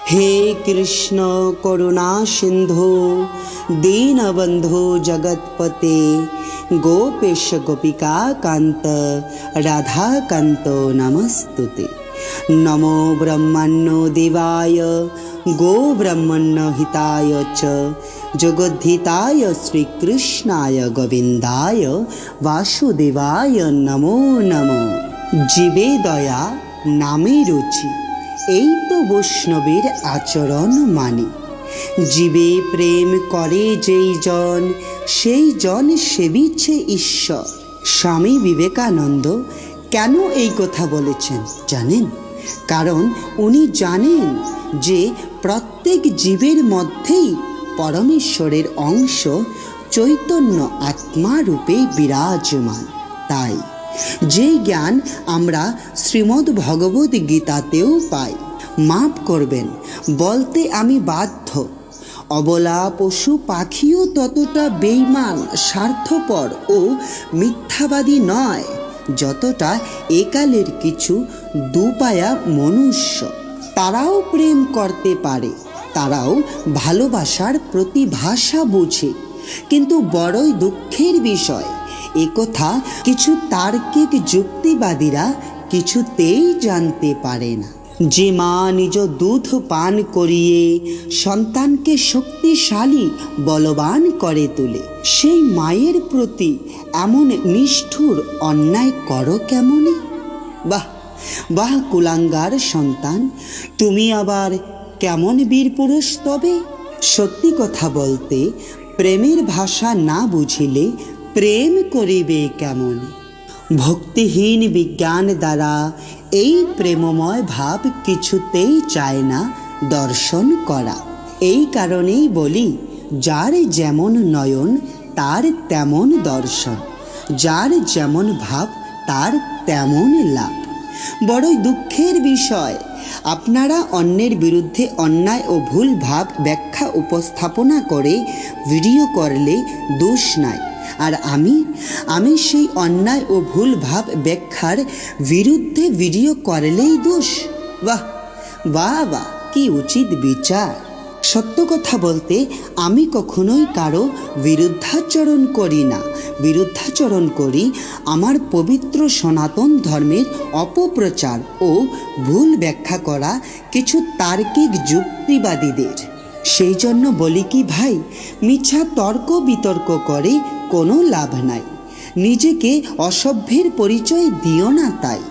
हे कृष्ण करुणा सिंधु दीनबंधु जगतपते गोपेश गोपिका Kant Radha Kanto नमस्तुते। नमो ब्रह्मण्यो देवाय गो ब्रह्मण्य हिताय च जगद्धिताय श्रीकृष्णाय गोविंदाय वासुदेवाय नमो नमो। जीवे दया नामे रुचि এই তো বৈষ্ণবের আচরণ মানে। জীবে প্রেম করে যেই জন সেই জন সেবিছে ঈশ্বর। স্বামী বিবেকানন্দ কেন এই কথা বলেছেন জানেন? কারণ উনি জানেন যে প্রত্যেক জীবের মধ্যেই পরমেশ্বরের অংশ চৈতন্য আত্মা রূপে বিরাজমান। তাই যে জ্ঞান আমরা শ্রীমদ্ ভগবদ গীতাতেও পাই। মাফ করবেন বলতে আমি বাধ্য, অবলা পশু পাখিও ততটা বেঈমান, স্বার্থপর ও মিথ্যাবাদী নয় যতটা একালের কিছু দুপায়া মনুষ্য। তারাও প্রেম করতে পারে, তারাও ভালোবাসার প্রতিভাষা বোঝে, কিন্তু বড়ই দুঃখের বিষয় একথা কিছু তার্কিক যুক্তিবাদীরা কিছুতেই জানতে পারে না। যে মা নিজ দুধ পান করিয়ে সন্তানকে শক্তিশালী বলবান করে তোলে, সেই মায়ের প্রতি এমন নিষ্ঠুর অন্যায় করো কেমনে? বাহ বাহ কুলাঙ্গার সন্তান, তুমি আবার কেমন বীর পুরুষ তবে? সত্যি কথা বলতে প্রেমের ভাষা না বুঝিলে প্রেম করিবে কেমন? ভক্তিহীন বিজ্ঞান দ্বারা এই প্রেমময় ভাব কিছুতেই চায় না দর্শন করা। এই কারণেই বলি, যার যেমন নয়ন তার তেমন দর্শন, যার যেমন ভাব তার তেমন লাভ। বড়ই দুঃখের বিষয়, আপনারা অন্যের বিরুদ্ধে অন্যায় ও ভুল ভাব ব্যাখ্যা উপস্থাপনা করে ভিডিও করলে দোষ নাই, আর আমি সেই অন্যায় ও ভুল ভাব ব্যাখ্যার বিরুদ্ধে ভিডিও করলেই দোষ। বাহ বাহ বাহ, কি উচিত বিচার! সত্য কথা বলতে আমি কখনোই কারো বিরুদ্ধাচরণ করি না। বিরুদ্ধাচরণ করি আমার পবিত্র সনাতন ধর্মের অপপ্রচার ও ভুল ব্যাখ্যা করা কিছু তার্কিক যুক্তিবাদীদের। সেই জন্য বলি কি ভাই, মিথ্যা তর্ক বিতর্ক করে কোনো লাভ নাই, নিজেকে অসভ্যের পরিচয় দিও না। তাই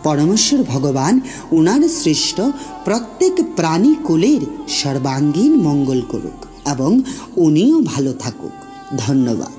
পরমেশ্বর ভগবান উনার সৃষ্ট প্রত্যেক প্রাণী কুলের সর্বাঙ্গীন মঙ্গল করুক এবং উনিও ভালো থাকুক। ধন্যবাদ।